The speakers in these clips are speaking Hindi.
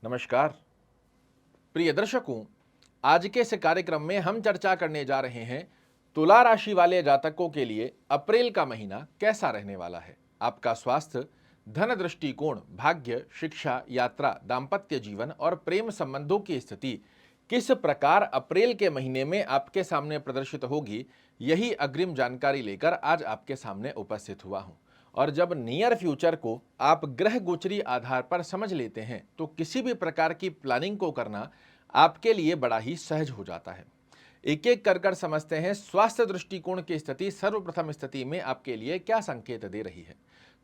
नमस्कार प्रिय दर्शकों, आज के इस कार्यक्रम में हम चर्चा करने जा रहे हैं तुला राशि वाले जातकों के लिए अप्रैल का महीना कैसा रहने वाला है। आपका स्वास्थ्य, धन दृष्टिकोण, भाग्य, शिक्षा, यात्रा, दाम्पत्य जीवन और प्रेम संबंधों की स्थिति किस प्रकार अप्रैल के महीने में आपके सामने प्रदर्शित होगी, यही अग्रिम जानकारी लेकर आज आपके सामने उपस्थित हुआ हूं। और जब नियर फ्यूचर को आप ग्रह गोचरी आधार पर समझ लेते हैं तो किसी भी प्रकार की प्लानिंग को करना आपके लिए बड़ा ही सहज हो जाता है। एक एक कर समझते हैं स्वास्थ्य दृष्टिकोण की स्थिति सर्वप्रथम स्थिति में आपके लिए क्या संकेत दे रही है।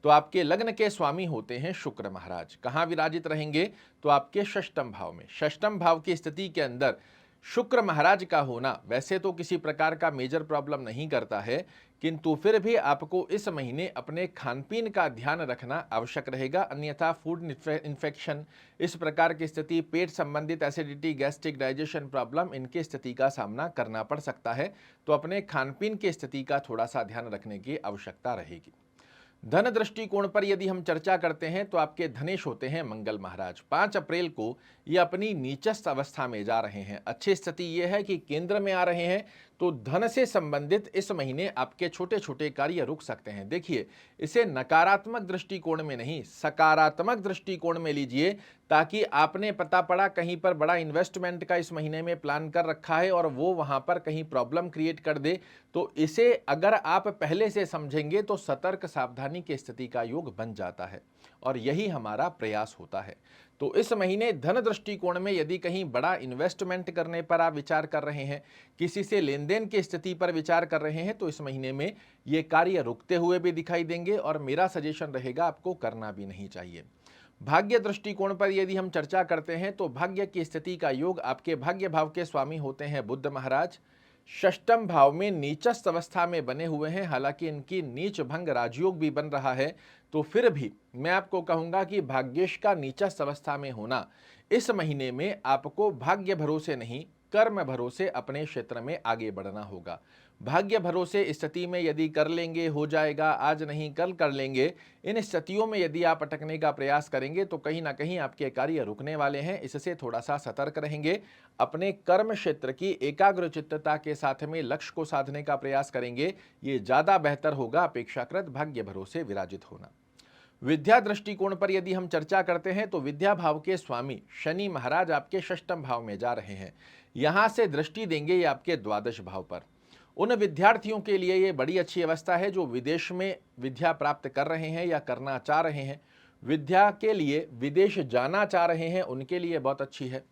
तो आपके लग्न के स्वामी होते हैं शुक्र महाराज। कहाँ विराजित रहेंगे? तो आपके षष्टम भाव में। षष्टम भाव की स्थिति के अंदर शुक्र महाराज का होना वैसे तो किसी प्रकार का मेजर प्रॉब्लम नहीं करता है, किंतु फिर भी आपको इस महीने अपने खान पीन का ध्यान रखना आवश्यक रहेगा, अन्यथा फूड इन्फेक्शन, इस प्रकार की स्थिति, पेट संबंधित एसिडिटी, गैस्ट्रिक, डाइजेशन प्रॉब्लम, इनकी स्थिति का सामना करना पड़ सकता है। तो अपने खान पीन की स्थिति का थोड़ा सा ध्यान रखने की आवश्यकता रहेगी। धन दृष्टिकोण पर यदि हम चर्चा करते हैं तो आपके धनेश होते हैं मंगल महाराज। 5 अप्रैल को ये अपनी नीचस्थ अवस्था में जा रहे हैं। अच्छी स्थिति ये है कि केंद्र में आ रहे हैं, तो धन से संबंधित इस महीने आपके छोटे छोटे कार्य रुक सकते हैं। देखिए, इसे नकारात्मक दृष्टिकोण में नहीं, सकारात्मक दृष्टिकोण में लीजिए, ताकि आपने पता पड़ा कहीं पर बड़ा इन्वेस्टमेंट का इस महीने में प्लान कर रखा है और वो वहां पर कहीं प्रॉब्लम क्रिएट कर दे, तो इसे अगर आप पहले से समझेंगे तो सतर्क सावधानी की स्थिति का योग बन जाता है और यही हमारा प्रयास होता है। तो इस महीने धन दृष्टिकोण में यदि कहीं बड़ा इन्वेस्टमेंट करने पर आप विचार कर रहे हैं, किसी से लेन देन की स्थिति पर विचार कर रहे हैं, तो इस महीने में ये कार्य रुकते हुए भी दिखाई देंगे और मेरा सजेशन रहेगा आपको करना भी नहीं चाहिए। भाग्य दृष्टिकोण पर यदि हम चर्चा करते हैं तो भाग्य की स्थिति का योग आपके भाग्य भाव के स्वामी होते हैं बुध महाराज। षष्टम भाव में नीचस्थ अवस्था में बने हुए हैं, हालांकि इनकी नीच भंग राजयोग भी बन रहा है, तो फिर भी मैं आपको कहूंगा कि भाग्येश का नीचस्थ अवस्था में होना इस महीने में आपको भाग्य भरोसे नहीं, कर्म भरोसे अपने क्षेत्र में आगे बढ़ना होगा। भाग्य भरोसे स्थिति में यदि कर लेंगे हो जाएगा, आज नहीं कल कर लेंगे, इन स्थितियों में यदि आप अटकने का प्रयास करेंगे तो कहीं ना कहीं आपके कार्य रुकने वाले हैं। इससे थोड़ा सा सतर्क रहेंगे, अपने कर्म क्षेत्र की एकाग्रचित्तता के साथ में लक्ष्य को साधने का प्रयास करेंगे, ये ज्यादा बेहतर होगा अपेक्षाकृत भाग्य भरोसे विराजित होना। विद्या दृष्टिकोण पर यदि हम चर्चा करते हैं तो विद्या भाव के स्वामी शनि महाराज आपके षष्टम भाव में जा रहे हैं। यहां से दृष्टि देंगे ये आपके द्वादश भाव पर। उन विद्यार्थियों के लिए ये बड़ी अच्छी अवस्था है जो विदेश में विद्या प्राप्त कर रहे हैं या करना चाह रहे हैं, विद्या के लिए विदेश जाना चाह रहे हैं, उनके लिए बहुत अच्छी है।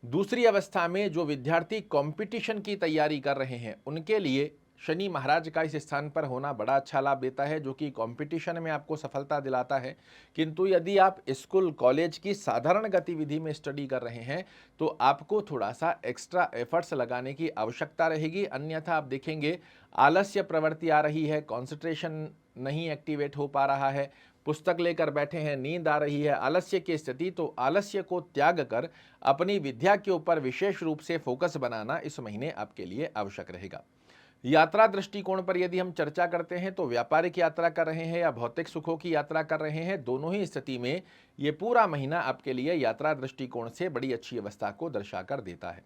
दूसरी अवस्था में जो विद्यार्थी कंपटीशन की तैयारी कर रहे हैं उनके लिए शनि महाराज का इस स्थान पर होना बड़ा अच्छा लाभ देता है, जो कि कंपटीशन में आपको सफलता दिलाता है। किंतु यदि आप स्कूल कॉलेज की साधारण गतिविधि में स्टडी कर रहे हैं तो आपको थोड़ा सा एक्स्ट्रा एफर्ट्स लगाने की आवश्यकता रहेगी, अन्यथा आप देखेंगे आलस्य प्रवृत्ति आ रही है, कॉन्सेंट्रेशन नहीं एक्टिवेट हो पा रहा है, पुस्तक लेकर बैठे हैं, नींद आ रही है, आलस्य की स्थिति, तो आलस्य को त्याग कर अपनी विद्या के ऊपर विशेष रूप से फोकस बनाना इस महीने आपके लिए आवश्यक रहेगा। यात्रा दृष्टिकोण पर यदि हम चर्चा करते हैं तो व्यापारिक यात्रा कर रहे हैं या भौतिक सुखों की यात्रा कर रहे हैं, दोनों ही स्थिति में ये पूरा महीना आपके लिए यात्रा दृष्टिकोण से बड़ी अच्छी अवस्था को दर्शाकर देता है।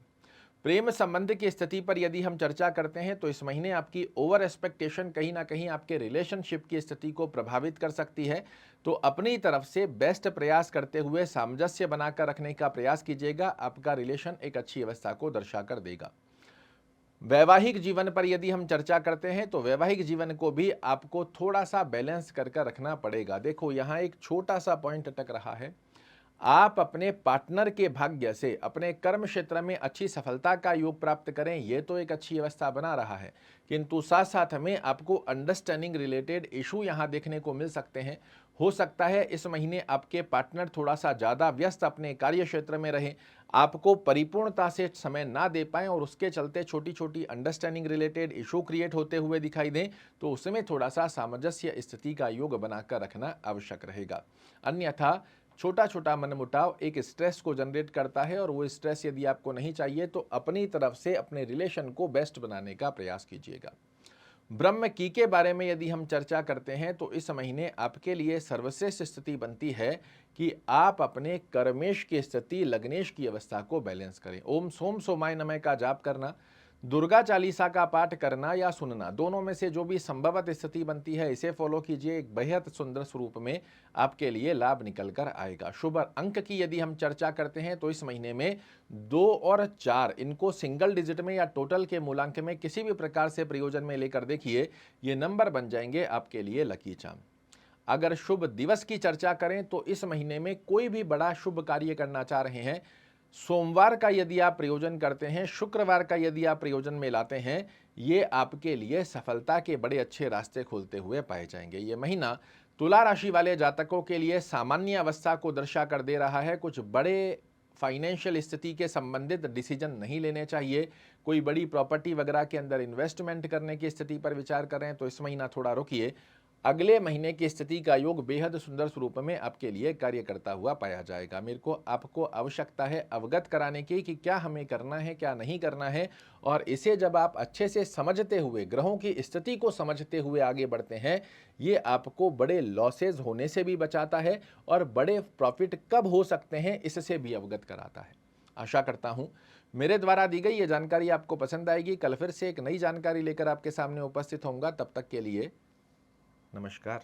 प्रेम संबंध की स्थिति पर यदि हम चर्चा करते हैं तो इस महीने आपकी ओवर एक्सपेक्टेशन कहीं ना कहीं आपके रिलेशनशिप की स्थिति को प्रभावित कर सकती है, तो अपनी तरफ से बेस्ट प्रयास करते हुए सामंजस्य बनाकर रखने का प्रयास कीजिएगा, आपका रिलेशन एक अच्छी अवस्था को दर्शाकर देगा। वैवाहिक जीवन पर यदि हम चर्चा करते हैं तो वैवाहिक जीवन को भी आपको थोड़ा सा बैलेंस करके रखना पड़ेगा। देखो, यहाँ एक छोटा सा पॉइंट अटक रहा है, आप अपने पार्टनर के भाग्य से अपने कर्म क्षेत्र में अच्छी सफलता का योग प्राप्त करें, ये तो एक अच्छी अवस्था बना रहा है, किंतु साथ साथ में आपको अंडरस्टैंडिंग रिलेटेड इशू यहाँ देखने को मिल सकते हैं। हो सकता है इस महीने आपके पार्टनर थोड़ा सा ज़्यादा व्यस्त अपने कार्य क्षेत्र में रहें, आपको परिपूर्णता से समय ना दे पाएं और उसके चलते छोटी छोटी अंडरस्टैंडिंग रिलेटेड इशू क्रिएट होते हुए दिखाई दें, तो उसमें थोड़ा सा सामंजस्य स्थिति का योग बनाकर रखना आवश्यक रहेगा। अन्यथा छोटा छोटा मनमुटाव एक स्ट्रेस को जनरेट करता है और वो स्ट्रेस यदि आपको नहीं चाहिए तो अपनी तरफ से अपने रिलेशन को बेस्ट बनाने का प्रयास कीजिएगा। ब्रह्म की के बारे में यदि हम चर्चा करते हैं तो इस महीने आपके लिए सर्वश्रेष्ठ स्थिति बनती है कि आप अपने कर्मेश की स्थिति, लग्नेश की अवस्था को बैलेंस करें। ओम सोम सोमाय नमः का जाप करना, दुर्गा चालीसा का पाठ करना या सुनना, दोनों में से जो भी संभवत स्थिति बनती है इसे फॉलो कीजिए। एक बेहद सुंदर स्वरूप में आपके लिए लाभ निकल कर आएगा। शुभ अंक की यदि हम चर्चा करते हैं तो इस महीने में 2 और 4 इनको सिंगल डिजिट में या टोटल के मूलांक में किसी भी प्रकार से प्रयोजन में लेकर देखिए, ये नंबर बन जाएंगे आपके लिए लकी चार्म। अगर शुभ दिवस की चर्चा करें तो इस महीने में कोई भी बड़ा शुभ कार्य करना चाह रहे हैं, सोमवार का यदि आप प्रयोजन करते हैं, शुक्रवार का यदि आप प्रयोजन में लाते हैं, ये आपके लिए सफलता के बड़े अच्छे रास्ते खोलते हुए पाए जाएंगे। ये महीना तुला राशि वाले जातकों के लिए सामान्य अवस्था को दर्शा कर दे रहा है। कुछ बड़े फाइनेंशियल स्थिति के संबंधित डिसीजन नहीं लेने चाहिए। कोई बड़ी प्रॉपर्टी वगैरह के अंदर इन्वेस्टमेंट करने की स्थिति पर विचार करें तो इस महीना थोड़ा रुकिए। अगले महीने की स्थिति का योग बेहद सुंदर स्वरूप में आपके लिए कार्य करता हुआ पाया जाएगा। मेरे को आपको आवश्यकता है अवगत कराने की कि क्या हमें करना है, क्या नहीं करना है, और इसे जब आप अच्छे से समझते हुए, ग्रहों की स्थिति को समझते हुए आगे बढ़ते हैं, ये आपको बड़े लॉसेज होने से भी बचाता है और बड़े प्रॉफिट कब हो सकते हैं इससे भी अवगत कराता है। आशा करता हूं मेरे द्वारा दी गई ये जानकारी आपको पसंद आएगी। कल फिर से एक नई जानकारी लेकर आपके सामने उपस्थित होऊंगा। तब तक के लिए नमस्कार।